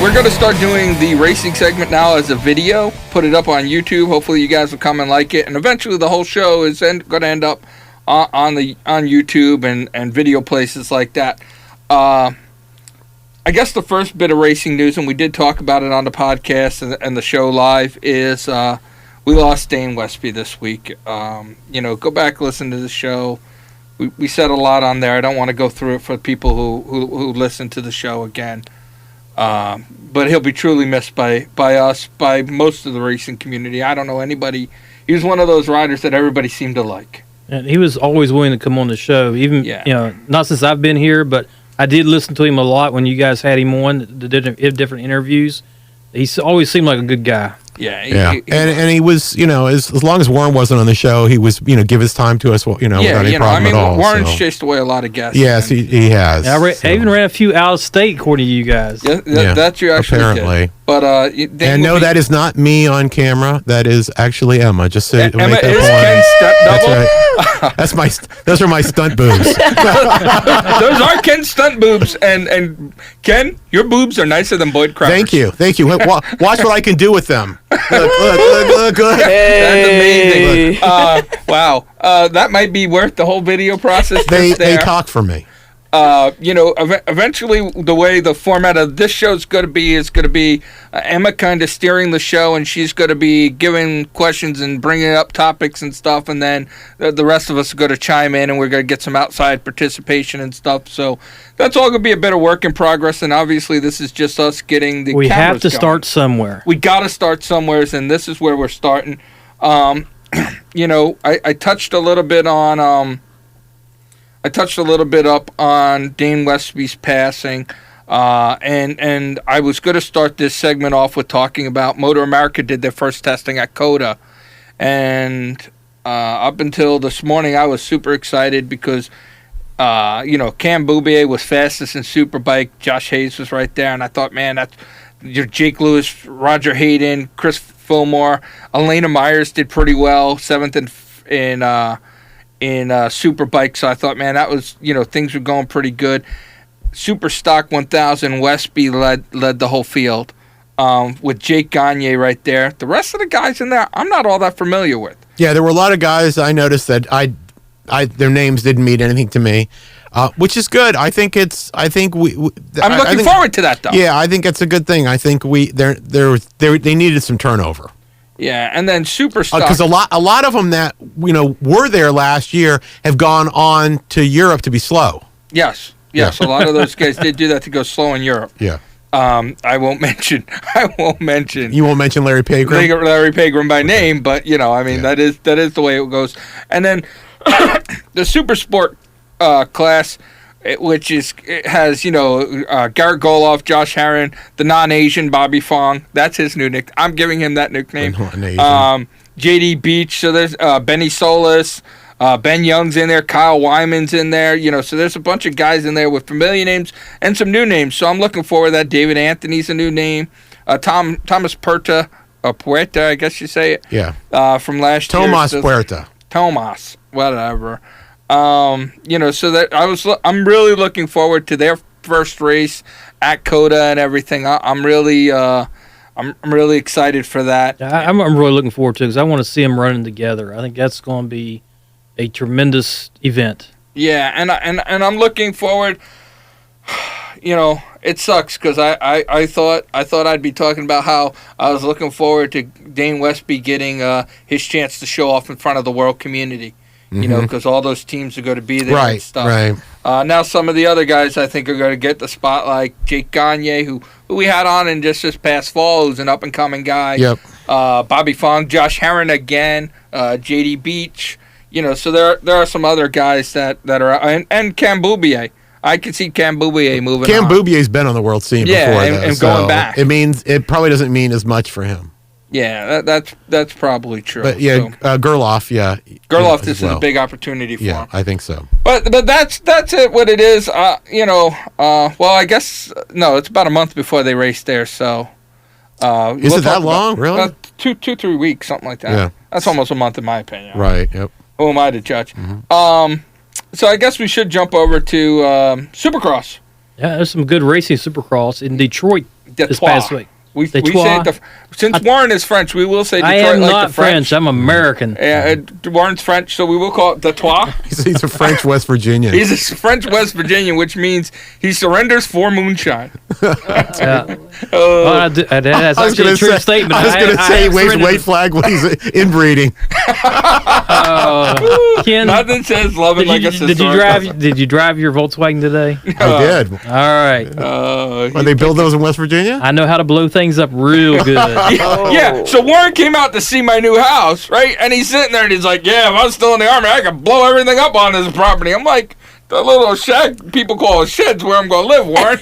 we're going to start doing the racing segment now as a video, put it up on YouTube. Hopefully you guys will come and like it, and eventually the whole show is going to end up on YouTube and video places like that. I guess the first bit of racing news, and we did talk about it on the podcast and the show live, is we lost Dane Westby this week. Go back, listen to the show. We said a lot on there. I don't want to go through it for people who listen to the show again. But he'll be truly missed by us, by most of the racing community. I don't know anybody. He was one of those riders that everybody seemed to like. And he was always willing to come on the show, even not since I've been here, but I did listen to him a lot when you guys had him on the different interviews. He always seemed like a good guy. Yeah, and he was, as long as Warren wasn't on the show, he was, give his time to us, without any problem at all. Warren's chased away a lot of guests. Yes, he has. I even ran a few out of state, according to you guys. That's you actually apparently. Did. But that is not me on camera. That is actually Emma. Just so Emma is Ken's stunt double. That's right. Those are my stunt boobs. Those are Ken's stunt boobs, and Ken, your boobs are nicer than Boyd Crowder's. Thank you. Watch what I can do with them. Look. Hey. That's amazing. Wow. That might be worth the whole video process. They talk for me. Eventually, the way the format of this show is going to be Emma kind of steering the show, and she's going to be giving questions and bringing up topics and stuff, and then the rest of us are going to chime in, and we're going to get some outside participation and stuff. So that's all going to be a bit of work in progress, and obviously this is just us getting the cameras going. We have to start somewhere. We got to start somewhere, and this is where we're starting. I touched a little bit on... I touched a little bit up on Dane Westby's passing, and I was going to start this segment off with talking about MotoAmerica did their first testing at COTA, and up until this morning I was super excited because, Cam Boubier was fastest in Superbike, Josh Hayes was right there, and I thought, man, that's your Jake Lewis, Roger Hayden, Chris Fillmore, Elena Myers did pretty well, 7th in Superbike, so I thought, man, that was, things were going pretty good. Super Stock 1000, Westby led the whole field with Jake Gagne right there. The rest of the guys in there, I'm not all that familiar with. Yeah, there were a lot of guys I noticed that their names didn't mean anything to me, which is good. I'm looking forward to that, though. Yeah, I think it's a good thing. I think they needed some turnover. Yeah, and then Superstock. Because a lot of them that were there last year have gone on to Europe to be slow. Yes, a lot of those guys did do that to go slow in Europe. Yeah. I won't mention. You won't mention Larry Pagrum. Larry Pagrum by name, but that is the way it goes. And then the Super Sport class, which has Garrett Goloff, Josh Herron, the non-Asian Bobby Fong. That's his new nickname. I'm giving him that nickname. JD Beach. So there's Benny Solis, Ben Young's in there, Kyle Wyman's in there. So there's a bunch of guys in there with familiar names and some new names. So I'm looking forward to that. David Anthony's a new name. Thomas Puerta, I guess you say it. Yeah. From last year. Tomas Puerta. Tomas, whatever. So that I'm really looking forward to their first race at COTA and everything. I'm really excited for that. I'm really looking forward to it because I want to see them running together. I think that's going to be a tremendous event. Yeah, and I'm looking forward. It sucks because I thought I'd be talking about how I was looking forward to Dane Westby getting his chance to show off in front of the world community. Because all those teams are going to be there and stuff. Right. Now some of the other guys I think are going to get the spotlight. Jake Gagne, who we had on in just this past fall, who's an up-and-coming guy. Yep. Bobby Fong, Josh Herron again, JD Beach. So there are some other guys that are and Cam Boubier. I can see Cam Boubier moving Cam on. Boubier's been on the world scene before, and going back. It probably doesn't mean as much for him. Yeah, that's probably true. But Gerloff, Gerloff, this is a big opportunity for him. Yeah, I think so. But that's it. What it is, well, I guess no, it's about a month before they race there. So, is it that long? Really? 2-3 weeks, something like that. Yeah, that's almost a month in my opinion. Right. Yep. Who am I to judge? Mm-hmm. So I guess we should jump over to Supercross. Yeah, there's some good racing Supercross in Detroit. this past week. We say it since Warren is French, we will say Detroit I am like not the French. I'm American. Yeah, Warren's French, so we will call it Detroit. He's a French West Virginian. He's a French West Virginian, which means he surrenders for moonshine. That's actually a true statement. I was going to say weight flag when he's inbreeding. Ken, nothing says loving like a sister. Did you drive your Volkswagen today? I did. All right. They build those in West Virginia? I know how to blow things up real good. Yeah, so Warren came out to see my new house, right? And he's sitting there and he's like, yeah, if I was still in the Army, I could blow everything up on this property. I'm like, the little shack people call a shed's where I'm going to live, Warren.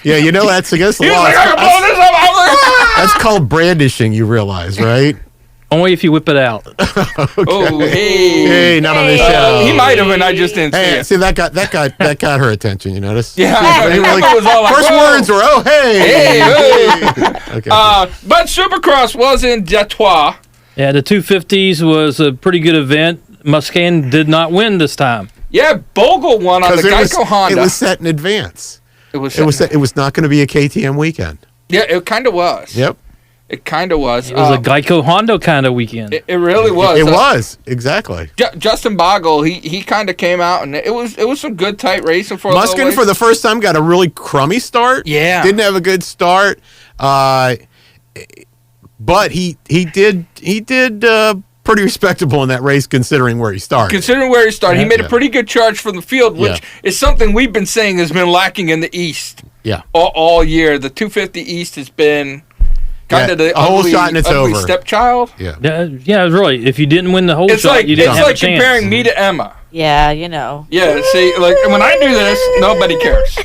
Yeah, you know that's against the law. Like, I can blow this up. I was like, ah! That's called brandishing, you realize, right? Only if you whip it out. Okay. Oh, hey, not on this show. He might have, and I just didn't see it. See, that got her attention. You notice? Yeah, was all like, first words were, "Oh, hey." Okay. But Supercross was in Detroit. Yeah, the 250s was a pretty good event. Musquin did not win this time. Yeah, Bogle won on the Geico Honda. It was set in advance. It was not going to be a KTM weekend. Yeah, it kind of was. Yep. It kind of was. It was a Geico Honda kind of weekend. It really was. It was, exactly. Justin Bogle, he kind of came out, and it was some good, tight racing for Musquin, for the first time, got a really crummy start. Yeah. Didn't have a good start. But he did pretty respectable in that race, considering where he started. He made a pretty good charge from the field, which is something we've been saying has been lacking in the East. Yeah. All year. The 250 East has been kind of the whole shot and it's ugly over. Stepchild. Yeah, really. If you didn't win the whole shot, you didn't have a chance. It's like comparing me to Emma. Yeah, you know. Yeah, see, like when I do this, nobody cares.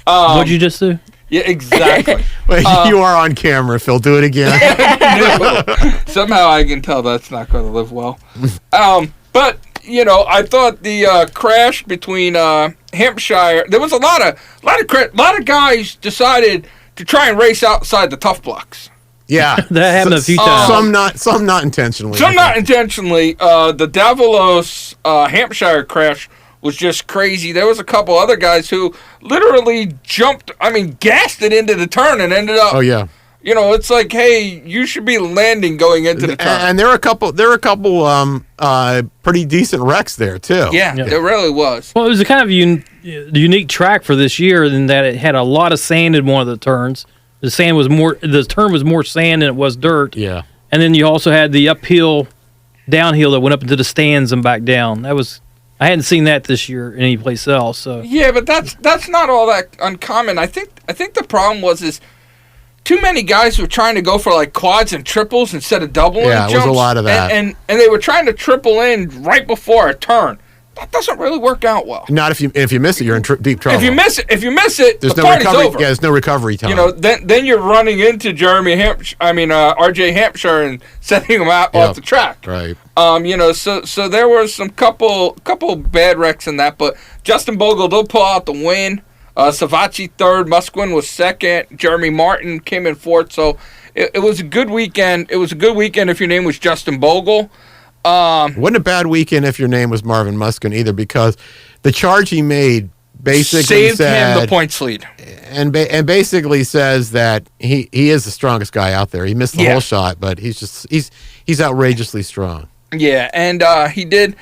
What'd you just do? Yeah, exactly. Wait, you are on camera, Phil. Do it again. No. Somehow I can tell that's not going to live well. But I thought the crash between Hampshire. There was a lot of guys decided to try and race outside the tough blocks. Yeah, that happened a few times. Some not intentionally. Some not intentionally. The Davalos Hampshire crash was just crazy. There was a couple other guys who literally gassed it into the turn and ended up. Oh yeah. It's like, hey, you should be landing going into the turn. And there were a couple pretty decent wrecks there too. Yeah, there really was. Well, it was a kind of unique track for this year in that it had a lot of sand in one of the turns. The turn was more sand than it was dirt. Yeah. And then you also had the downhill that went up into the stands and back down. I hadn't seen that this year anyplace else. So yeah, but that's not all that uncommon. I think the problem was too many guys were trying to go for like quads and triples instead of double jumps. Yeah, it was a lot of that. And they were trying to triple in right before a turn. That doesn't really work out well. Not if you miss it, you're in deep trouble. If you miss it, there's the no party's recovery. over. Yeah, there's no recovery time. Then you're running into RJ Hampshire and setting him out off the track. Right. So there were some couple bad wrecks in that, but Justin Bogle did pull out the win. Savacci third, Musquin was second, Jeremy Martin came in fourth. So it was a good weekend. It was a good weekend if your name was Justin Bogle. Wasn't a bad weekend if your name was Marvin Musquin either, because the charge he made basically saved him the points lead, and basically says that he is the strongest guy out there. He missed the whole shot, but he's outrageously strong. Yeah, and he did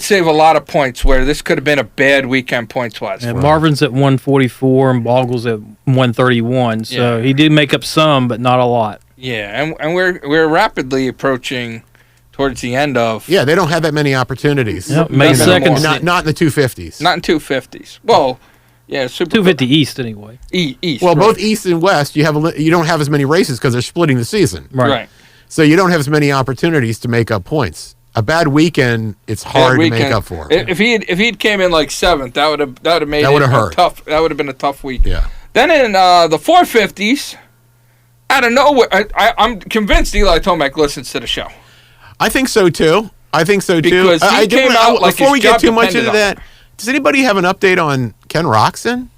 save a lot of points where this could have been a bad weekend points wise. And Marvin's at 144 and Bogle's at 131, so he did make up some, but not a lot. Yeah, and we're rapidly approaching towards the end of. Yeah, they don't have that many opportunities. Yep, May 2nd. Not in the 250s. Not in 250s. Well, yeah, 250 East anyway. East. Well, both East and West, you don't have as many races because they're splitting the season. Right. So you don't have as many opportunities to make up points. A bad weekend, it's hard to make up for. If he'd came in like seventh, that would have made it hurt. Tough. That would have been a tough week. Yeah. Then in the 450s, out of nowhere, I'm convinced Eli Tomac listens to the show. I think so too. Because he came out like before we his get too job much into depended that, does anybody have an update on Ken Roczen?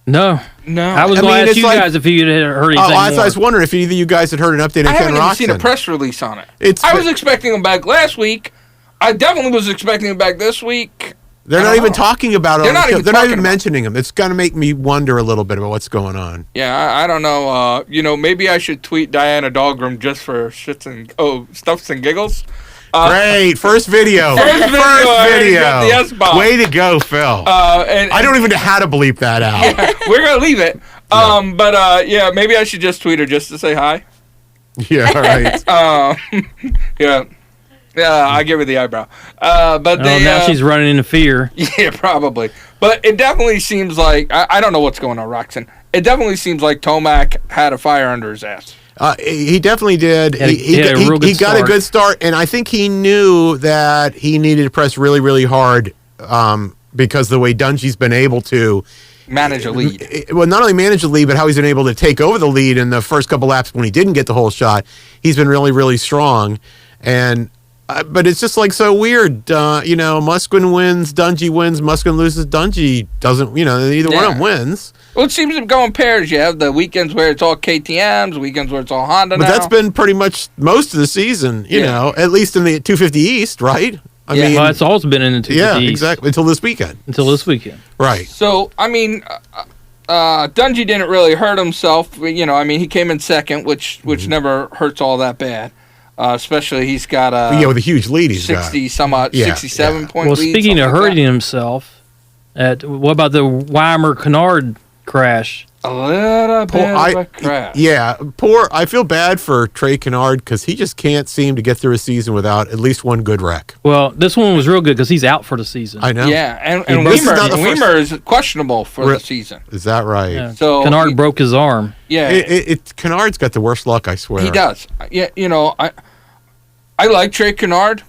No. I was going to ask you guys if you had heard anything more. I was wondering if either of you guys had heard an update on Ken Roczen. I haven't even seen a press release on it. I was expecting him back last week. I definitely was expecting him back this week. They're not even talking about him. They're not even mentioning him. It's going to make me wonder a little bit about what's going on. Yeah, I don't know. Maybe I should tweet Diana Dahlgren just for stuffs and giggles. Great. First video. First video. The S-bomb. Way to go, Phil. I don't even know how to bleep that out. Yeah, we're going to leave it. Maybe I should just tweet her just to say hi. Yeah, right. Yeah. Yeah, I give her the eyebrow. Now she's running into fear. Yeah, probably. But it definitely seems like, I don't know what's going on, Roxanne. It definitely seems like Tomac had a fire under his ass. He definitely did. He got a good start, and I think he knew that he needed to press really, really hard because the way Dungey's been able to manage a lead. Well, not only manage the lead, but how he's been able to take over the lead in the first couple laps when he didn't get the whole shot. He's been really, really strong. And but it's just like so weird. Musquin wins, Dungey wins, Musquin loses, Dungey doesn't. Neither one of them wins. Well, it seems to go in pairs. You have the weekends where it's all KTMs, weekends where it's all Honda. But that's been pretty much most of the season. At least in the 250 East, right? I mean, it's always been in the 250 East. Exactly. Until this weekend. Right. So, I mean, Dungey didn't really hurt himself. He came in second, which never hurts all that bad. Especially he's got with a huge lead. He's 67 point lead. Well, speaking of hurting himself, what about the Weimer-Kennard crash? A little bit of a crash. Yeah, I feel bad for Trey Kennard because he just can't seem to get through a season without at least one good wreck. Well, this one was real good because he's out for the season. I know. Yeah, and Weimer is questionable for the season. Is that right? Yeah. So Kennard broke his arm. Yeah. Kennard's got the worst luck, I swear. He does. Yeah, I like Trey Kennard,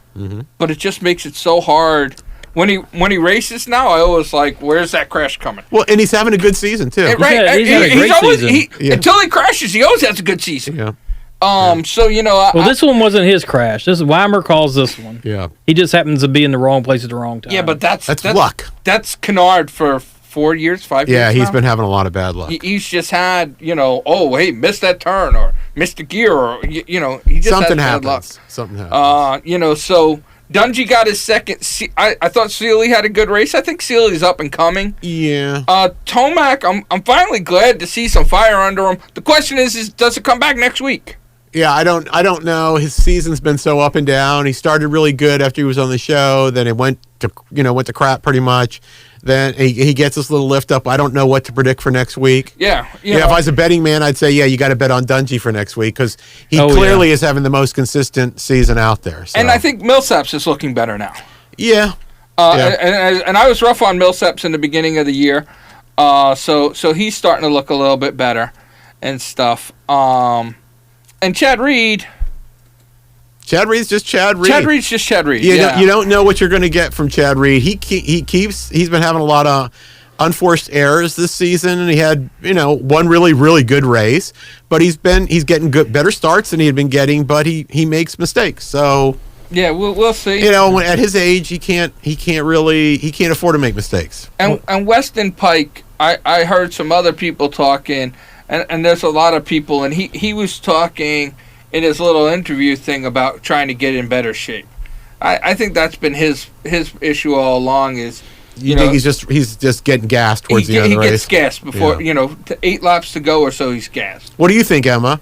but it just makes it so hard. When he races now, I always like, where's that crash coming? Well, and he's having a good season too. Right, he's had a great season. Until he crashes, he always has a good season. Yeah. So this one wasn't his crash. This Weimer calls this one. Yeah. He just happens to be in the wrong place at the wrong time. Yeah, but that's luck. That's Kennard for 4 years, 5 years. Yeah, he's now. been having a lot of bad luck. He's just had, missed that turn or missed a gear or he just something had bad luck. Something happens. So Dungey got his second. I thought Seeley had a good race. I think Seeley's up and coming. Yeah. Tomac, I'm finally glad to see some fire under him. The question is does it come back next week? Yeah, I don't know. His season's been so up and down. He started really good after he was on the show. Then it went to crap pretty much. Then he gets this little lift up. I don't know what to predict for next week. Yeah. If I was a betting man, I'd say, you got to bet on Dungey for next week because he clearly is having the most consistent season out there. So. And I think Millsaps is looking better now. Yeah. And I was rough on Millsaps in the beginning of the year. So he's starting to look a little bit better and stuff. And Chad Reed. Chad Reed's just Chad Reed. Chad Reed's just Chad Reed. You don't know what you're going to get from Chad Reed. He's been having a lot of unforced errors this season, and he had one really, really good race, but he's getting better starts than he had been getting, but he makes mistakes. So yeah, we'll see. At his age, he can't afford to make mistakes. And Weston Pike, I heard some other people talking, and there's a lot of people, and he was talking in his little interview thing about trying to get in better shape. I think that's been his issue all along. Is you think he's just getting gassed towards the end of the race? He gets gassed before 8 laps to go or so. He's gassed. What do you think, Emma?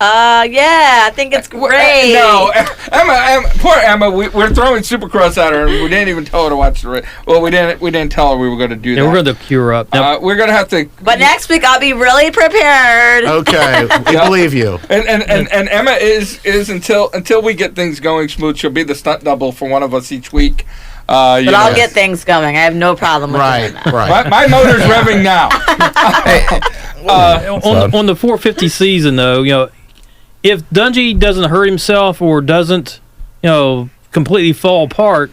I think it's great. No, Emma, poor Emma. We're throwing Supercross at her, and we didn't even tell her to watch the race. Well, we didn't tell her we were going to do that. Yeah, we're going to cue her up. We're going to have to. But next week I'll be really prepared. Okay, we believe you. And Emma is until we get things going smooth. She'll be the stunt double for one of us each week. But I'll get things going. I have no problem with that. Right. My motor's revving now. On the 450 season, though, if Dungey doesn't hurt himself or doesn't, completely fall apart,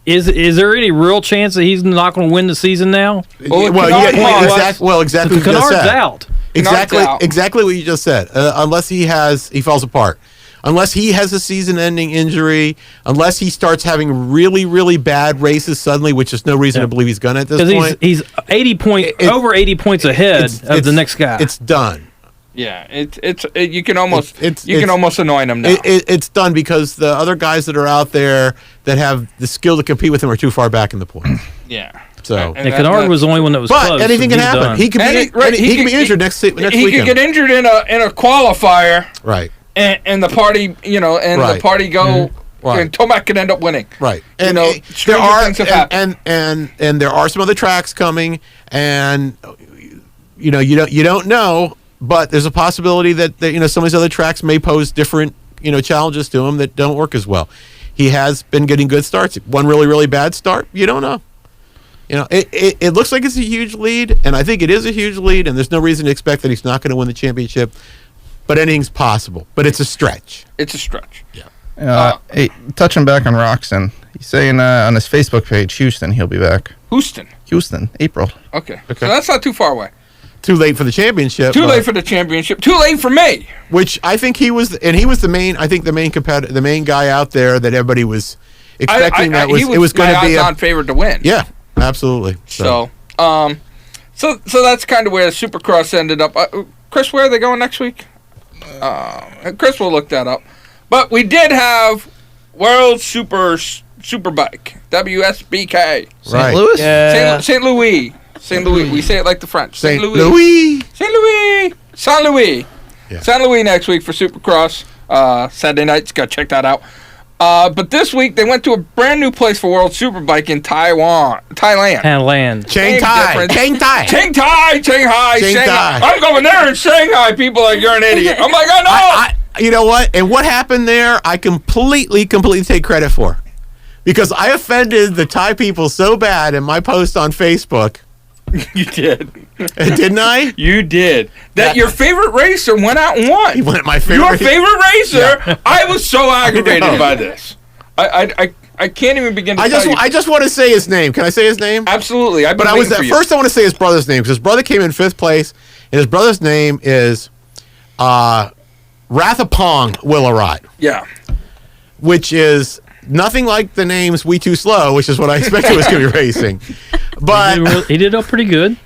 is there any real chance that he's not going to win the season now? Exactly what you just said. Out. Exactly what you just said. Unless he falls apart. Unless he has a season-ending injury, unless he starts having really, really bad races suddenly, which is no reason to believe he's going to at this point. He's over 80 points ahead of the next guy. It's done. Yeah, you can almost anoint him now. It's done because the other guys that are out there that have the skill to compete with him are too far back in the points. Yeah. So Kennard was the only one that was close. But anything can happen. Done. He can be injured next weekend. He could get injured in a qualifier. Right. And the party, the party go. Right. And Tomac could end up winning. Right. And there are things have happened. And there are some other tracks coming, and you don't know, but there's a possibility that some of these other tracks may pose different challenges to him that don't work as well. He has been getting good starts. One really, really bad start, you don't know. It looks like it's a huge lead, and I think it is a huge lead, and there's no reason to expect that he's not going to win the championship. But anything's possible. But it's a stretch. It's a stretch. Yeah. Hey, touching back on Roxon, he's saying on his Facebook page, Houston, he'll be back. Houston, April. Okay. So that's not too far away. Too late for the championship. Too late for the championship. Too late for me. Which I think he was the main. I think the main competitor, the main guy out there that everybody was expecting. It was going to be odds-on favorite to win. Yeah, absolutely. So that's kind of where the Supercross ended up. Chris, where are they going next week? Chris will look that up. But we did have World Superbike, WSBK. St. Louis? Yeah. St. Louis. St. Louis. We say it like the French. St. Louis. St. Louis. St. Louis. Yeah. St. Louis next week for Supercross. Saturday nights. Go check that out. But this week they went to a brand new place for World Superbike in Thailand. Chiang Thai. Shanghai. I'm going there in Shanghai. People are like, you're an idiot. I'm like, I know. You know what? And what happened there, I completely take credit for. Because I offended the Thai people so bad in my post on Facebook. You did. Didn't I? You did. That your favorite racer went out and won. He went my favorite. Your favorite racer. Yeah. I was so aggravated by this. I can't even begin to tell you. I just want to say his name. Can I say his name? Absolutely. First I want to say his brother's name, because his brother came in 5th place, and his brother's name is Rathapong Willarot. Yeah. Which is nothing like the names We Too Slow, which is what I expected was going to be racing. But he did pretty good.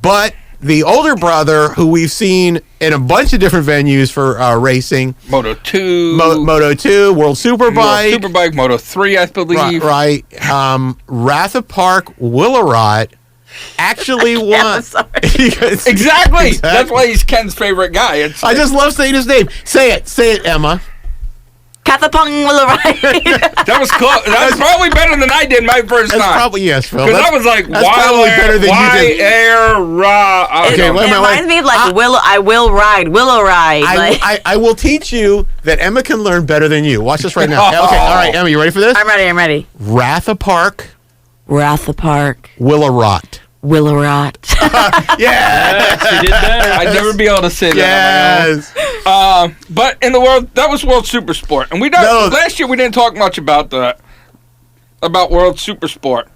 But the older brother, who we've seen in a bunch of different venues for racing, Moto2, Moto2, World Superbike, Moto3, I believe. Right. Rathapark Willarot actually won. Exactly. That's why he's Ken's favorite guy. I just love saying his name. Say it, Emma. Kathapong Willaride. That was close. That was probably better than I did my first time. Probably, yes, Phil. Because I was like, better than you did. Okay, it reminds me of like I will ride. I will teach you that Emma can learn better than you. Watch this right now. Okay, all right, Emma, you ready for this? I'm ready. Rathapark Willarot. Yes, you did better. I'd never be able to say that on my own. But in the world, that was World Supersport, and last year we didn't talk much about World Supersport.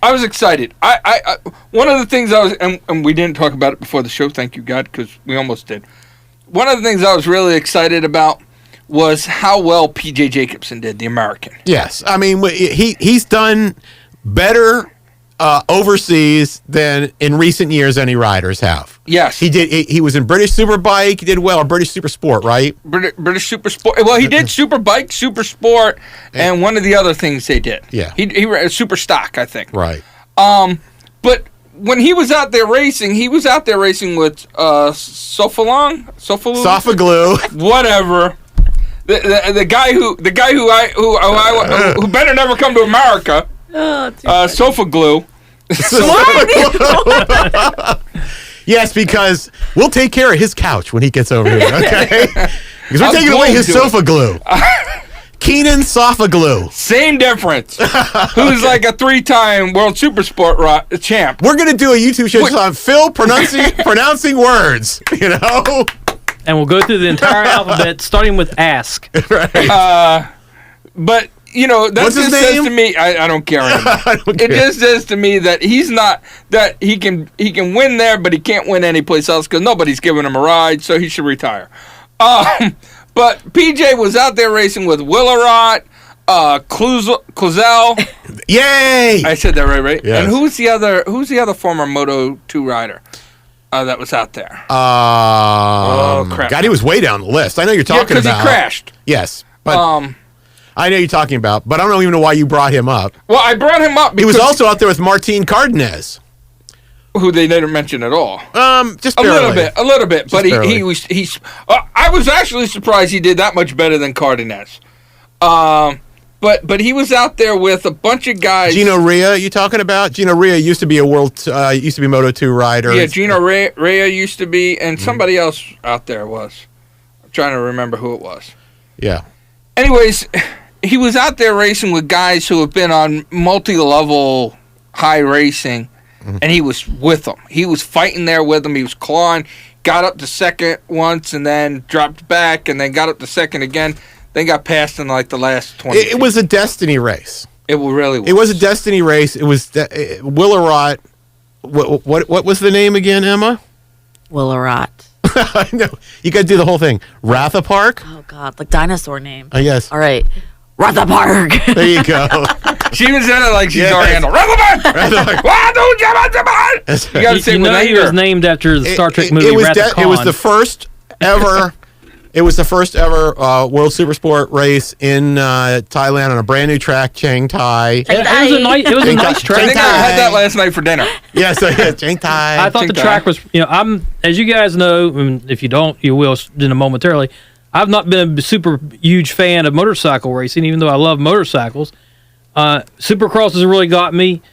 I was excited. I one of the things I was, and we didn't talk about it before the show. Thank you, God, because we almost did. One of the things I was really excited about was how well P.J. Jacobsen did, the American. Yes, I mean he's done better overseas than in recent years any riders have. Yes. He did. He was in British Superbike. He did well. Or British Supersport, right? British Supersport. Well, he did Superbike, Supersport, and one of the other things they did. Yeah. He Super Stock, I think. Right. But when he was out there racing, with Sofalong? Whatever. The guy who better never come to America. Sofa glue. Yes, because we'll take care of his couch when he gets over here, okay? Because we're taking away his sofa glue. Keenan Sofa Glue. Same difference. Who's like a 3-time World Supersport champ. We're going to do a YouTube show on Phil pronouncing words, you know? And we'll go through the entire alphabet, starting with ask. Right. But... that just says to me, I don't care anymore. It just says to me that he's not, that he can win there, but he can't win anyplace else because nobody's giving him a ride, so he should retire. But PJ was out there racing with Willarot, Cluzel. Yay! I said that right? Yes. And who's the other former Moto2 rider? that was out there? Crap! God, he was way down the list. I know you're talking about. Because he crashed. Yes, but I know you're talking about, but I don't even know why you brought him up. Well, I brought him up because he was also out there with Martin Cardenas, who they didn't mention at all. Just barely. a little bit, but barely. he's. I was actually surprised he did that much better than Cardenas. But he was out there with a bunch of guys. Gino Rea, you talking about? Gino Rea used to be a Moto2 rider. Yeah, Gino Rea used to be, and somebody else out there was. I'm trying to remember who it was. Yeah. Anyways, he was out there racing with guys who have been on multi-level high racing, and he was with them. He was fighting there with them. He was clawing, got up to second once, and then dropped back, and then got up to second again. Then got passed in like the last 20 feet. It was a destiny race. It really was. It was a destiny race. It was Willerot. What was the name again, Emma? Willerot. I know. You got to do the whole thing. Ratha Park? Oh, God. Like dinosaur name. Yes. All right. Ratha Park. There you go. She was in it like she's Oriental. Ratha Park! Why don't you got to say it with he was named after the Star Trek movie Wrath of Khan. It was the first ever... It was the first ever World Supersport race in Thailand on a brand new track, Chiang Thai. It was a nice track. I think I had that last night for dinner. Yes, Chiang Thai. I thought the track was, I'm, as you guys know, and if you don't, you will in a momentarily. I've not been a super huge fan of motorcycle racing, even though I love motorcycles. Supercross has really got me.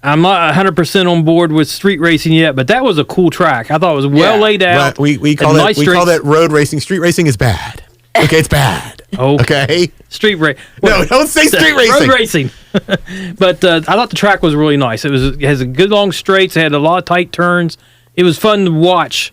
I'm not 100% on board with street racing yet, but that was a cool track. I thought it was well laid out. We call that road racing. Street racing is bad. Okay, it's bad. Okay. Street racing. No, don't say street racing. Road racing. But I thought the track was really nice. It has a good long straights. It had a lot of tight turns. It was fun to watch.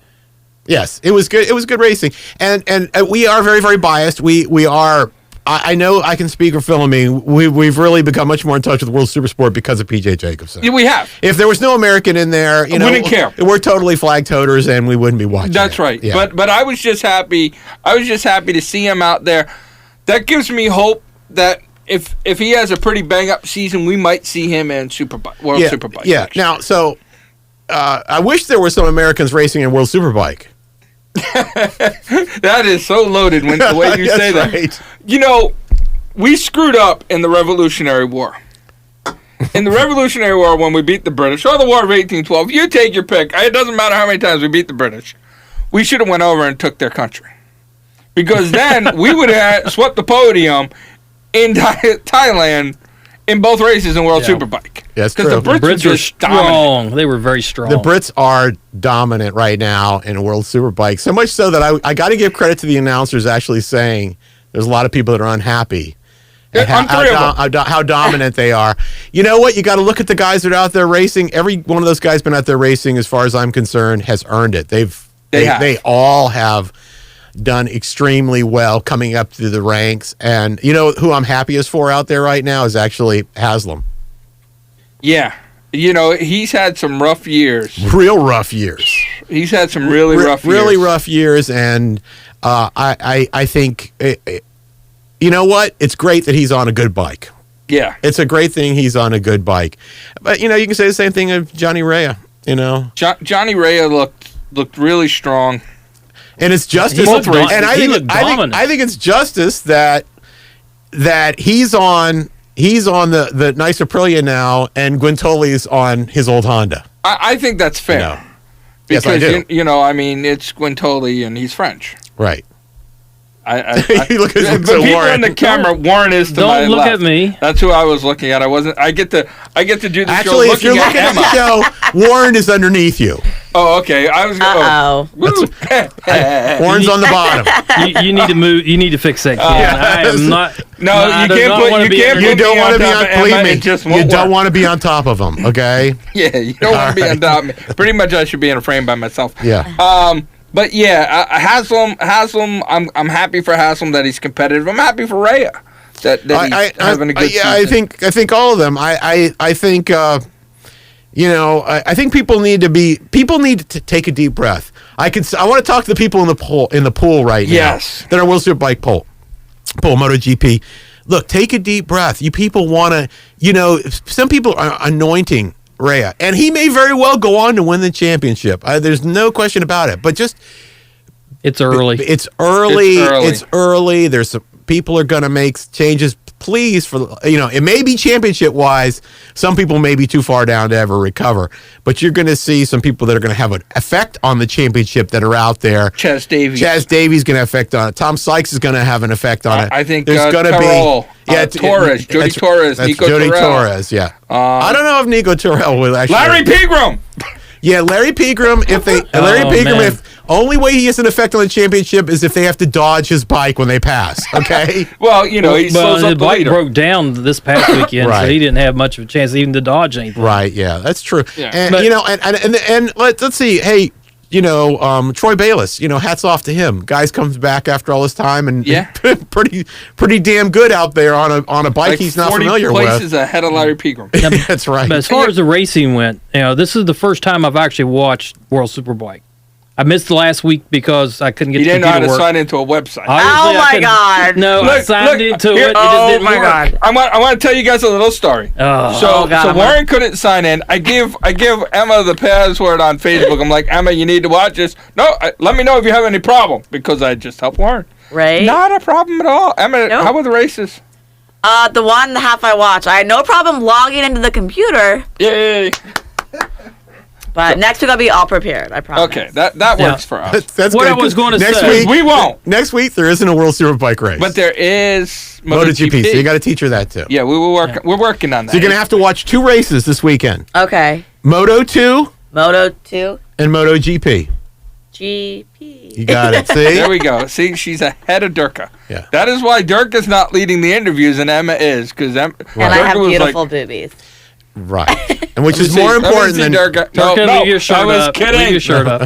Yes, it was good. It was good racing, and we are very, very biased. We are. I know I can speak for Phil and me. We've really become much more in touch with World Supersport because of PJ Jacobsen. Yeah, we have. If there was no American in there, we wouldn't care. We're totally flag toters, and we wouldn't be watching. That's right. Yeah. But I was just happy. I was just happy to see him out there. That gives me hope that if he has a pretty bang up season, we might see him in World Superbike. Yeah. Now, so I wish there were some Americans racing in World Superbike. That is so loaded when the way you say that. Right. We screwed up in the Revolutionary War. In the Revolutionary War, when we beat the British, or the War of 1812, you take your pick. It doesn't matter how many times we beat the British. We should have went over and took their country. Because then we would have swept the podium in Thailand in both races in World Superbike. Yes, true. Because the Brits were strong. dominant. They were very strong. The Brits are dominant right now in World Superbike. So much so that I got to give credit to the announcers actually saying there's a lot of people that are unhappy. How dominant they are. You know what? You got to look at the guys that are out there racing. Every one of those guys been out there racing, as far as I'm concerned, has earned it. They all have done extremely well coming up through the ranks. And you know who I'm happiest for out there right now is actually Haslam. Yeah. He's had some rough years. Real rough years. He's had some really rough years. Really rough years. And I think, you know what? It's great that he's on a good bike. Yeah. It's a great thing he's on a good bike. But, you can say the same thing of Johnny Rea, Johnny Rea looked really strong. And it's justice. I think it's justice that he's on the nice Aprilia now, and Guintoli's on his old Honda. I think that's fair. Because, yes, I do. It's Guintoli and he's French. Right. You look at people Warren. on the camera. Warren is to my left. Don't look at me. That's who I was looking at. I get to do the Actually, show. If you're looking at the show, Warren is underneath you. Oh, okay. I was going. Warren's on the bottom. You need to move. You need to fix that kid. I am not. No, you can't. You don't want to be on. Believe me, you don't want to be on top of him. Okay. Yeah, you don't want to be on top of me. Pretty much, I should be in a frame by myself. Yeah. But yeah, Haslam. I'm happy for Haslam that he's competitive. I'm happy for Rea that he's having a good season. I think all of them. I think I think people need to take a deep breath. I want to talk to the people in the pool right now. Yes. That are World Superbike pool MotoGP. Look, take a deep breath. You people want to. Some people are anointing Rea. And he may very well go on to win the championship. There's no question about it. But just... It's early. It's early. There's some people are going to make changes. Please, it may be championship-wise. Some people may be too far down to ever recover. But you're going to see some people that are going to have an effect on the championship that are out there. Chaz Davies going to affect on it. Tom Sykes is going to have an effect on it. I think there's going to be Torres, Jody Torres, Nico Jody Terrell. Torres, yeah. I don't know if Nico Terrell will actually. Larry Pegram. Yeah, Larry Pegram. If only way he has an effect on the championship is if they have to dodge his bike when they pass. Okay. Well, he slows up the bike leader. Broke down this past weekend, Right. so he didn't have much of a chance even to dodge anything. Right. Yeah, that's true. Yeah. And and let's see. Hey, Troy Bayliss. Hats off to him. Guys comes back after all this time and pretty damn good out there on a bike he's not familiar 40 with. places ahead of Larry Pegram. That's right. But as far as the racing went, this is the first time I've actually watched World Superbike. I missed the last week because I couldn't get He the didn't know how computer to work. sign into a website. Oh my God! No, I signed into it. It just didn't work. God! I want to tell you guys a little story. Oh. So Warren couldn't sign in. I give Emma the password on Facebook. I'm like, Emma, you need to watch this. No, let me know if you have any problem because I just helped Warren. Right? Not a problem at all. Emma, Nope. how were the races? The one and a half I watched, I had no problem logging into the computer. Yay! But next week I'll be all prepared. I promise. Okay, that works for us. That's What good, I was 'cause going to next say- week We won't. Next week there isn't a World Superbike race, But there is MotoGP. So you got to teach her that too. Yeah, we will work. Yeah. We're working on that. So you're gonna have to watch 2 races this weekend: Okay. Moto2 Moto2, and MotoGP. GP. You got it. See? There we go. See, she's ahead of Durka. Yeah. That is why Durka's not leading the interviews and Emma is, because And I have beautiful boobies. Right. And which is more important than Durka. Durka, No, leave your shirt I was up. kidding. Leave your shirt up.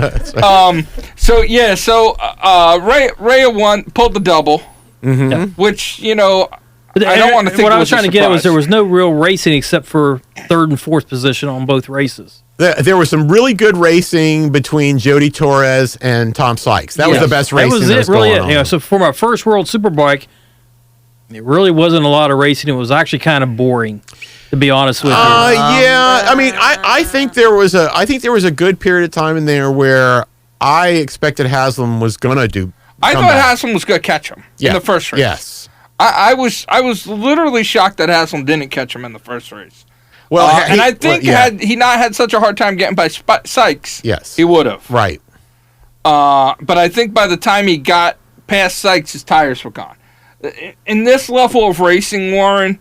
Rhea won, pulled the double, which I don't want to think. What I it was trying to get at was surprise. there was no real racing except for 3rd and 4th position on both races. There was some really good racing between Jody Torres and Tom Sykes. That was the best racing That was going it. on. Yeah, so for my first World Superbike, it really wasn't a lot of racing. It was actually kind of boring, to be honest with you. Yeah, I mean, I think there was a good period of time in there where I expected Haslam was gonna do. I come thought back. Haslam was going to catch him in the first race. Yes. I was literally shocked that Haslam didn't catch him in the first race. Well, And I think had he not had such a hard time getting by Sykes, Yes. he would have. Right. But I think by the time he got past Sykes, his tires were gone. In this level of racing, Warren,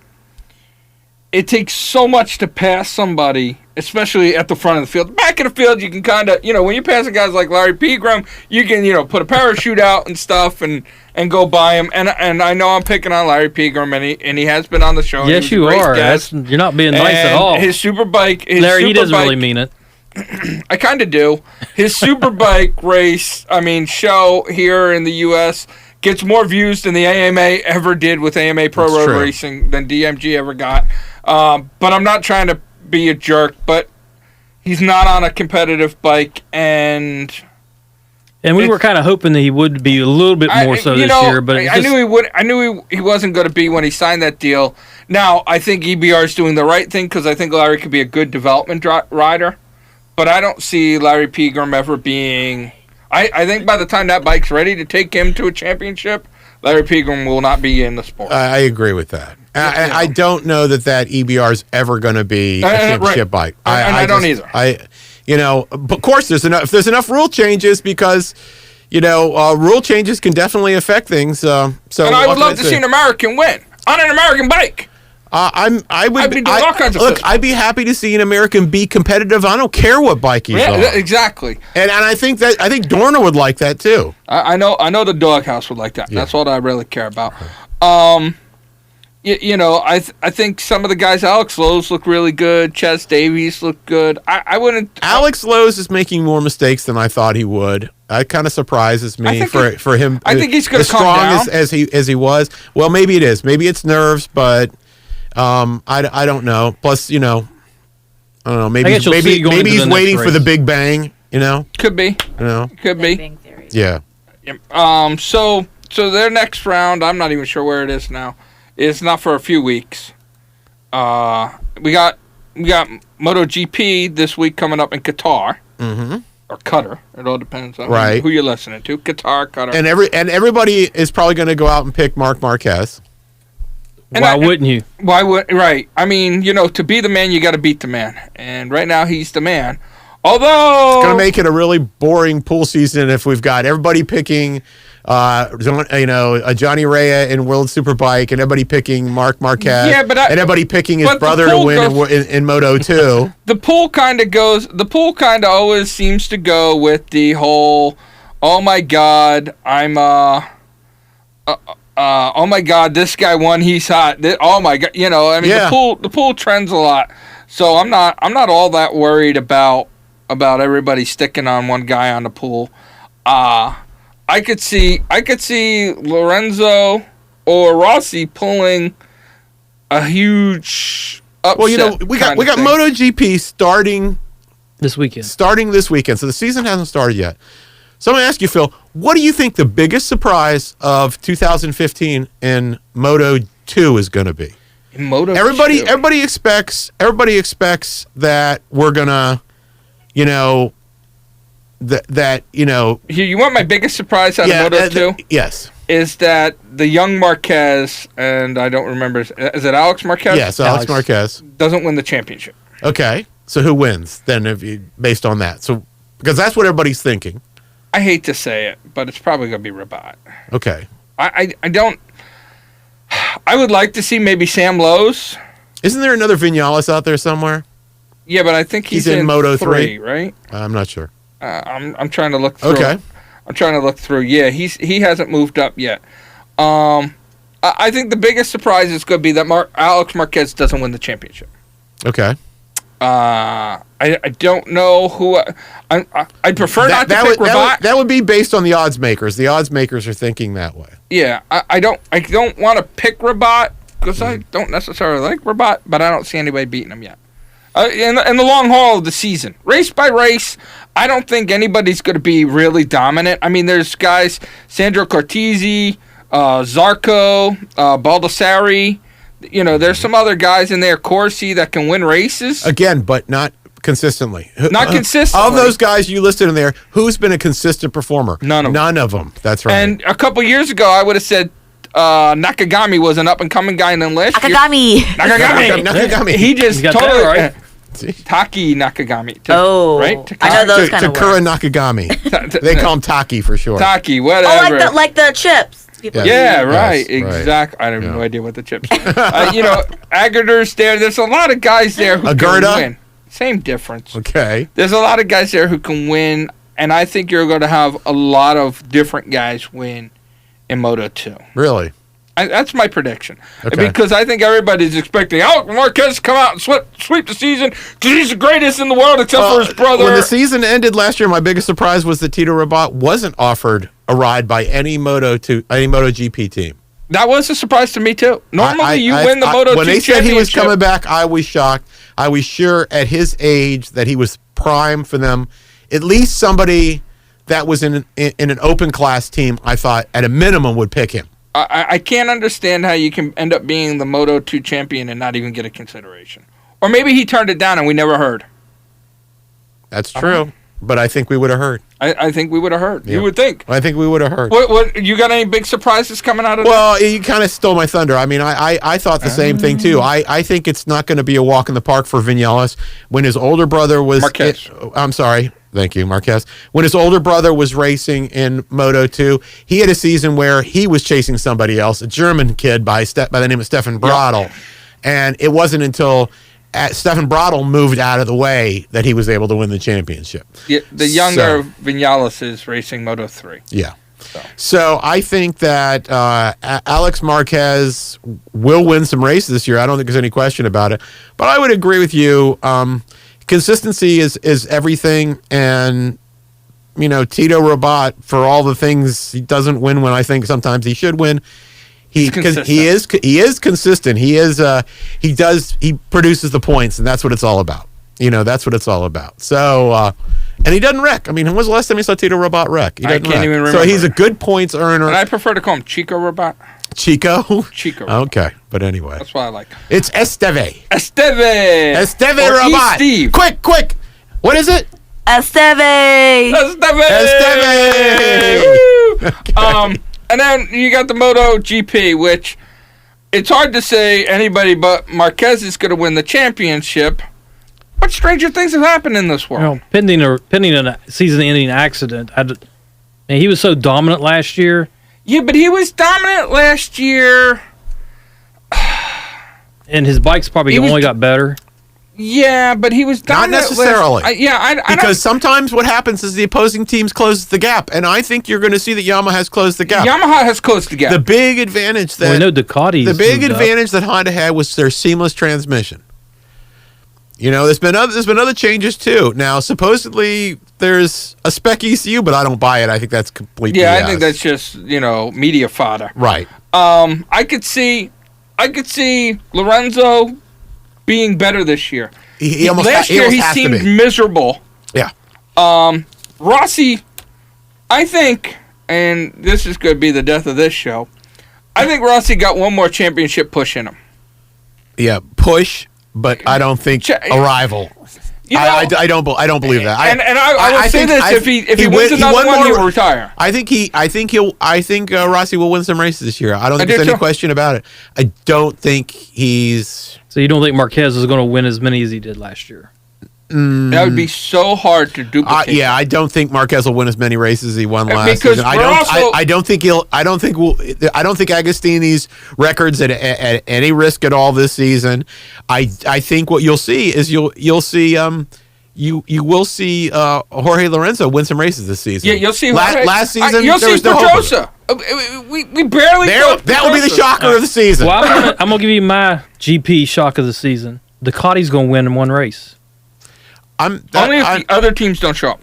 it takes so much to pass somebody, especially at the front of the field. Back of the field, you can kind of, when you're passing guys like Larry Pegram, you can, put a parachute out and stuff and go by him. And I know I'm picking on Larry Pegram, and he has been on the show. Yes, you are. You're not being nice at all. His Superbike, Larry, he doesn't really mean it. I kind of do. His Superbike race, show here in the U.S. gets more views than the AMA ever did with AMA Pro That's Road true. Racing than DMG ever got. But I'm not trying to be a jerk, but he's not on a competitive bike, and we were kind of hoping that he would be a little bit more so this year. But I knew he would. I knew he wasn't going to be when he signed that deal. Now I think EBR is doing the right thing because I think Larry could be a good development rider, but I don't see Larry Pegram ever being. I think by the time that bike's ready to take him to a championship, Larry Pegram will not be in the sport. I agree with that. I don't know that EBR is ever going to be a championship bike. I don't either. But of course, there's enough rule changes because, rule changes can definitely affect things. So and I would love to see an American win on an American bike. I'd be doing all kinds of look. stuff. I'd be happy to see an American be competitive. I don't care what bike he's on. Exactly. And I think Dorna would like that too. I know the DawgHouse would like that. Yeah. That's what I really care about. I think some of the guys, Alex Lowe's look really good. Chaz Davies look good. I wouldn't. Alex Lowe's is making more mistakes than I thought he would. That kind of surprises me for him. I think he's going to as calm strong down. as he was. Well, maybe it is. Maybe it's nerves, but I don't know. Plus, I don't know. Maybe guess you'll see going maybe into he's the waiting next for the race. big bang. Could be. Could Big be. Bang Theory. Yeah. So their next round, I'm not even sure where it is now. It's not for a few weeks. We got we got MotoGP this week coming up in Qatar. Mm-hmm. Or Qatar. It all depends on Right. who you're listening to. Qatar, Qatar. And everybody is probably going to go out and pick Marc Marquez. Why wouldn't you? Right. I mean, to be the man, you got to beat the man. And right now, he's the man. Although... It's going to make it a really boring pool season if we've got everybody picking, Johnny Rea in World Superbike, and everybody picking Marc Marquez, and everybody picking his brother to win in Moto2. The pool kind of always seems to go with the whole, oh my God, oh my God, this guy won, he's hot. Oh my God, the pool trends a lot. So I'm not all that worried about everybody sticking on one guy on the pool. I could see Lorenzo or Rossi pulling a huge upset. Well, we got MotoGP starting this weekend. So the season hasn't started yet. So I'm going to ask you, Phil, what do you think the biggest surprise of 2015 in Moto2 is going to be? In Moto2? Everybody expects that we're going to, Here, you want my biggest surprise out of Moto2? Yes. Is that the young Marquez, and I don't remember, is it Alex Marquez? Yes, Alex Marquez. Doesn't win the championship. Okay. So who wins then based on that? So because that's what everybody's thinking. I hate to say it, but it's probably going to be Rabat. Okay. I would like to see maybe Sam Lowe's. Isn't there another Vinales out there somewhere? Yeah, but I think he's in Moto3, right? I'm not sure. I'm trying to look through. Okay. I'm trying to look through. Yeah, he hasn't moved up yet. I think the biggest surprise is going to be that Alex Marquez doesn't win the championship. Okay. I don't know who. I'd prefer not to pick Rabat. That would be based on the odds makers. The odds makers are thinking that way. Yeah, I don't want to pick Rabat because I don't necessarily like Rabat, but I don't see anybody beating him yet. In the long haul of the season, race by race, I don't think anybody's going to be really dominant. I mean, there's guys, Sandro Cortese, Zarco, Baldassari. There's some other guys in there, Corsi, that can win races. Again, but not consistently. Not consistently. Of those guys you listed in there, who's been a consistent performer? None of them. That's right. And a couple years ago, I would have said Nakagami was an up-and-coming guy in the list. Nakagami. He just totally right. Taki Nakagami. Right? I know those kind of Takura words. Nakagami. They call him Taki for short. Taki, whatever. Oh, like the chips. Yeah, right. Yes, exactly. I have no idea what the chips are. Aguirre's there. There's a lot of guys there who can win. Same difference. Okay. There's a lot of guys there who can win, and I think you're going to have a lot of different guys win in Moto2. Really? That's my prediction. Okay. Because I think everybody's expecting Alex Marquez to come out and sweep the season because he's the greatest in the world except for his brother. When the season ended last year, my biggest surprise was that Tito Rabat wasn't offered a ride by any MotoGP team. That was a surprise to me, too. Normally, you win the Moto2 championship. When they said he was coming back, I was shocked. I was sure at his age that he was prime for them. At least somebody that was in an open class team, I thought, at a minimum, would pick him. I can't understand how you can end up being the Moto2 champion and not even get a consideration. Or maybe he turned it down and we never heard. That's true. But I think we would have heard. I think we would have heard. Yeah. You would think. I think we would have heard. What you got any big surprises coming out of Well, you kind of stole my thunder. I mean, I thought the same thing, too. I think it's not going to be a walk in the park for Vinales. When his older brother was... Marquez. I'm sorry. Thank you, Marquez. When his older brother was racing in Moto2, he had a season where he was chasing somebody else, a German kid by the name of Stefan Bradl. Yep. And it wasn't until Stefan Bradl moved out of the way that he was able to win the championship. Yeah, the younger Vinales is racing Moto3. Yeah. So I think that Alex Marquez will win some races this year. I don't think there's any question about it. But I would agree with you. Consistency is everything, and Tito Rabat, for all the things he doesn't win when I think sometimes he should win, he is consistent. He produces the points, and that's what it's all about. That's what it's all about. So and he doesn't wreck. I mean, when was the last time you saw Tito Rabat wreck? He doesn't I can't even remember. So he's a good points earner. And I prefer to call him Chico Rabat. Chico? Chico. Okay, but anyway. That's why I like. It's Esteve. Esteve Or Rabat. Steve. Quick. What is it? Esteve. Esteve. And then you got the MotoGP, which it's hard to say anybody but Marquez is going to win the championship. What stranger things have happened in this world? Pending a season-ending accident, he was so dominant last year. Yeah, but he was dominant last year. And his bike's probably only got better. Yeah, but he was dominant. Not necessarily. Because sometimes what happens is the opposing teams close the gap, and I think you're going to see that Yamaha has closed the gap. Yamaha has closed the gap. The big advantage that we know Ducati's the big advantage that Honda had was their seamless transmission. You know, there's been other changes too. Now, supposedly there's a spec ECU, but I don't buy it. I think that's completely BS. I think that's just media fodder. Right. I could see Lorenzo being better this year. Last year he seemed miserable. Yeah. Rossi, I think, and this is going to be the death of this show, I think Rossi got one more championship push in him. Yeah, push, but I don't think arrival. I don't believe that. I will say this: if he wins another one, he will retire. I think Rossi will win some races this year. I don't think there's any question about it. I don't think he's. So you don't think Marquez is going to win as many as he did last year? That would be so hard to duplicate. Yeah, I don't think Marquez will win as many races as he won last season. I don't think Agostini's records at any risk at all this season. I think what you'll see is you will see Jorge Lorenzo win some races this season. Yeah, you'll see last season. You'll see Pedrosa. We barely. That would be the shocker of the season. Well, I'm gonna give you my GP shock of the season. Ducati's gonna win one race. Only if the other teams don't show up.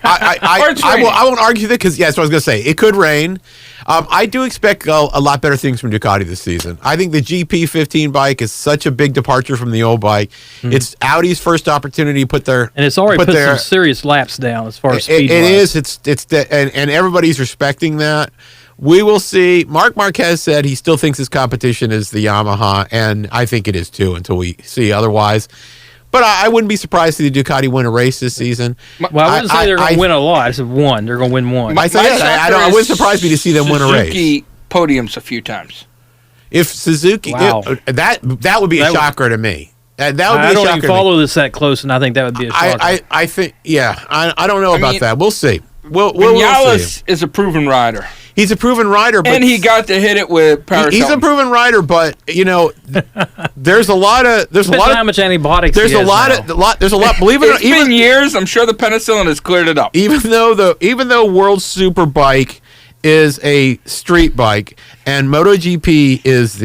I won't argue that because that's what I was going to say. It could rain. I do expect a lot better things from Ducati this season. I think the GP15 bike is such a big departure from the old bike. Mm-hmm. It's Audi's first opportunity to put their and it's already put some serious laps down as far as speed. It is. And everybody's respecting that. We will see. Marc Marquez said he still thinks his competition is the Yamaha, and I think it is too until we see otherwise. But I wouldn't be surprised to see the Ducati win a race this season. Well, I wouldn't say they're going to win a lot. I said one. They're going to win one. I wouldn't surprise me to see them win a race. Suzuki podiums a few times. If Suzuki, that would be a shocker to me. That would be a shocker. I don't even follow this that close, and I think that would be a shocker. I think, I don't know about that. We'll see. We'll Vinales is a proven rider. He's a proven rider, but and he got to hit it with Paris. He's a proven rider, but there's a lot of how much antibiotics. There's a lot. Believe it or not, it's been years. I'm sure the penicillin has cleared it up. Even though World Superbike is a street bike and MotoGP is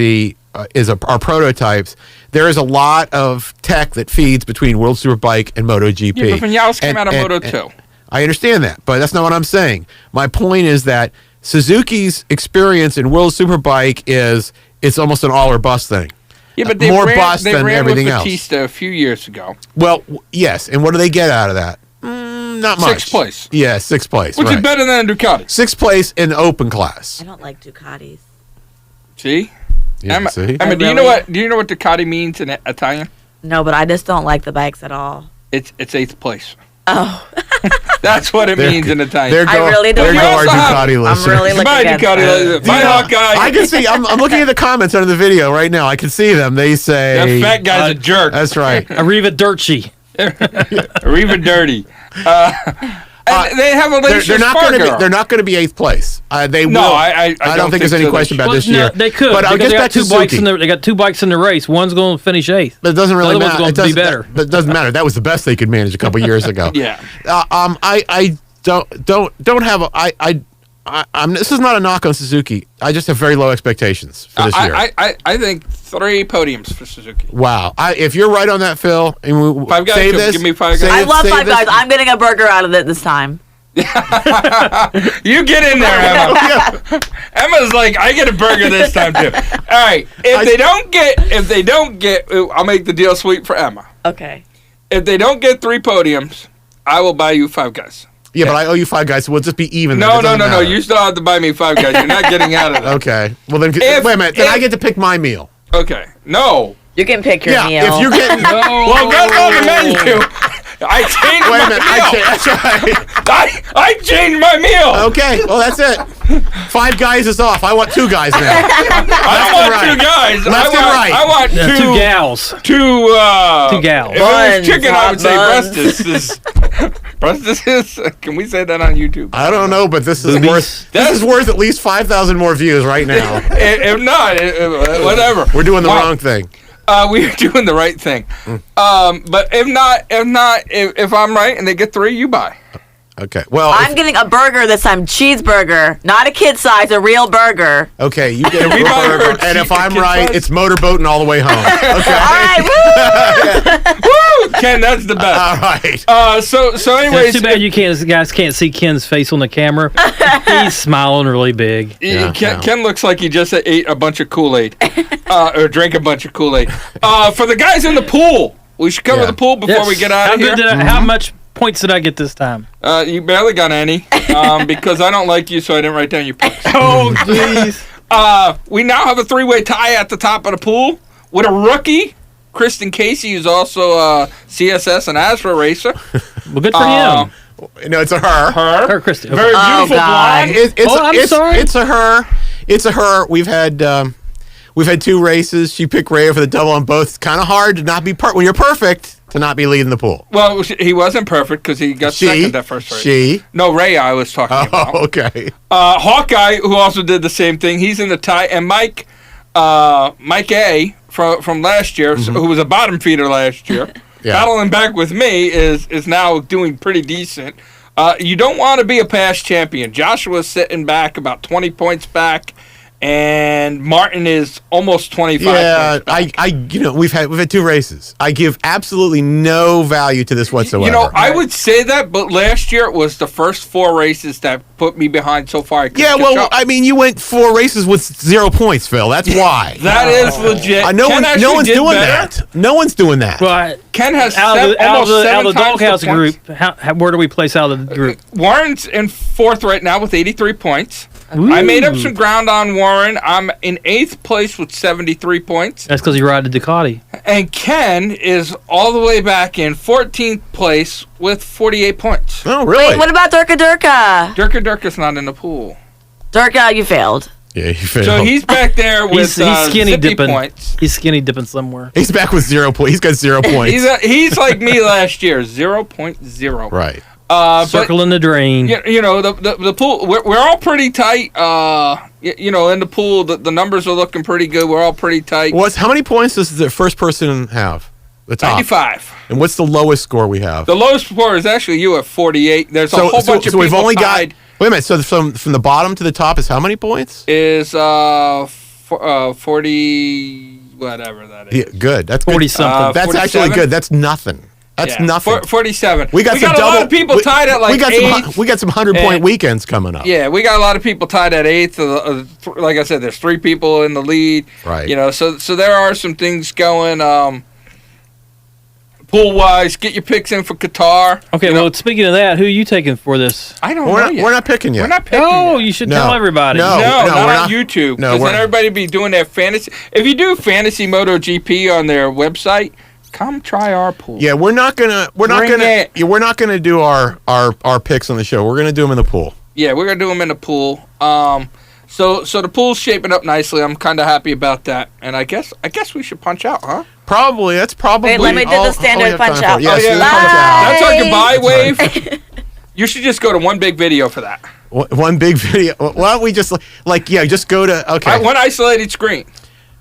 our prototypes, there is a lot of tech that feeds between World Superbike and MotoGP. Yeah, but Vinales came out of Moto2. I understand that, but that's not what I'm saying. My point is that Suzuki's experience in World Superbike it's almost an all or bust thing. Yeah, but more bust than everything else. Batista a few years ago. Well, yes, and what do they get out of that? Not much. 6th place. Yeah, 6th place. Which is better than a Ducati. 6th place in open class. I don't like Ducatis. See? Yeah, Emma, see? do you know what Ducati means in Italian? No, but I just don't like the bikes at all. It's 8th place. Oh. That's what it means in Italian. I really don't like our Ducati I'm listeners. really looking at Ducati. My Hawkeye. I can see. I'm looking at the comments under the video right now. I can see them. They say that fat guy's a jerk. That's right. Arriva Dirty. Arriva Dirty. And they have a they're not going to be 8th place. They will. I don't think there's any question about this year. They could. But I'll get back to Suzuki. They got 2 bikes in the race. One's going to finish 8th. But it doesn't really matter. It doesn't be better. That doesn't matter. That was the best they could manage a couple years ago. Yeah. I don't have this is not a knock on Suzuki. I just have very low expectations for this year. I think 3 podiums for Suzuki. Wow. If you're right on that, Phil, and 5 guys. save this, give me 5 guys. I love 5 guys. I'm getting a burger out of it this time. You get in there, Emma. Emma's like, I get a burger this time too. All right. If they don't get, I'll make the deal sweet for Emma. Okay. If they don't get 3 podiums, I will buy you 5 guys. Yeah, but I owe you 5 guys, so we'll just be even. No. You still have to buy me 5 guys. You're not getting out of it. Okay. Well, then, wait a minute. Then I get to pick my meal. Okay. No. You can pick your meal. If you're getting... Well, that's on the menu. I changed my meal. That's right. I changed my meal. Okay, well, that's it. 5 guys is off. I want 2 guys now. I don't want 2 guys. Left and right. I want 2 gals. 2 gals. If it was chicken, I would say breastus. Breastus. Can we say that on YouTube? I don't know, but this is worth at least 5,000 more views right now. If not, whatever. We're doing the wrong thing. We're doing the right thing. But if I'm right and they get 3, you buy. Okay. Well, I'm getting a burger this time, cheeseburger, not a kid size, a real burger. Okay, you get a real burger, and if I'm right, it's motorboating all the way home. Okay. All right, woo! Woo! Ken, that's the best. All right. So anyways, it's too bad you guys can't see Ken's face on the camera. He's smiling really big. Ken looks like he just ate a bunch of Kool-Aid, or drank a bunch of Kool-Aid. For the guys in the pool, we should cover the pool before we get out of here. How much points did I get this time? You barely got any, because I don't like you, so I didn't write down your points. Oh, jeez. We now have a 3-way tie at the top of the pool with a rookie, Kristen Casey, who's also a CSS and Astra racer. Well, good for him. No, it's a her. Her, Kristen. Okay. Very beautiful blonde. I'm sorry. It's a her. It's a her. We've had 2 races. She picked Ray for the double on both. It's kind of hard to not be when you're perfect to not be leading the pool. Well, he wasn't perfect because he got second that first race. No, Ray I was talking about. Oh, okay. Hawkeye, who also did the same thing, he's in the tie. And Mike A. from last year, who was a bottom feeder last year, battling back with me, is now doing pretty decent. You don't want to be a past champion. Joshua's sitting back about 20 points back, and Martin is almost 25 points back. We've had 2 races. I give absolutely no value to this whatsoever. I would say that, but last year it was the first 4 races that put me behind so far. You went 4 races with 0 points, Phil. That's why. That is legit. No one's doing that. No one's doing that. Well, Ken has out of the DawgHouse group. Where do we place out of the group? Warren's in 4th right now with 83 points. Ooh. I made up some ground on Warren. I'm in 8th place with 73 points. That's because you ride the Ducati. And Ken is all the way back in 14th place with 48 points. Oh, really? Wait, what about Durka Durka? Durka's not in the pool. Durka, you failed. Yeah, he failed. So he's back there with he's skinny dipping. Points. He's skinny dipping somewhere. He's back with 0 points. He's got 0 points. He's like me last year, 0.0. Right. Circling the drain. The pool, we're all pretty tight. In the pool, the numbers are looking pretty good. We're all pretty tight. How many points does the first person have? The top? 95. And what's the lowest score we have? The lowest score is actually you at 48. There's a whole bunch of people we've only tied. got... Wait a minute. So from the bottom to the top is how many points? Is 40... whatever that is. Yeah, good. That's 40-something. That's 47? actually good. That's nothing. That's nothing. 47. We got a lot of people tied at like 8th. We got some 100-point weekends coming up. Yeah, we got a lot of people tied at 8th. Like I said, there's 3 people in the lead. Right. So there are some things going pool-wise. Get your picks in for Qatar. Okay, well, speaking of that, who are you taking for this? I don't know yet. We're not picking yet. We're not picking yet. You should tell everybody. No, not on YouTube. No, because then everybody be doing their fantasy. If you do fantasy MotoGP on their website, come try our pool. Yeah, we're not gonna do our picks on the show. We're gonna do them in the pool. Yeah, we're gonna do them in the pool. So the pool's shaping up nicely. I'm kind of happy about that. And I guess we should punch out, huh? Probably. That's probably. Wait, let me do the standard punch out. Yes, That's our goodbye wave. You should just go to one big video for that. One big video. Why don't we just just go to one isolated screen.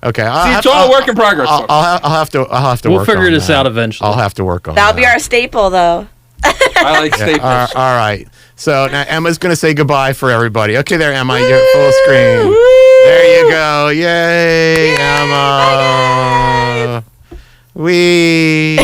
Okay, it's all a work in progress. I'll have to work. We'll figure this out eventually. I'll have to work on. That'll be our staple, though. I like staples. All right. So now Emma's going to say goodbye for everybody. Okay, there, Emma. You're full screen. Woo! There you go. Yay, Emma. Bye, guys. Wee.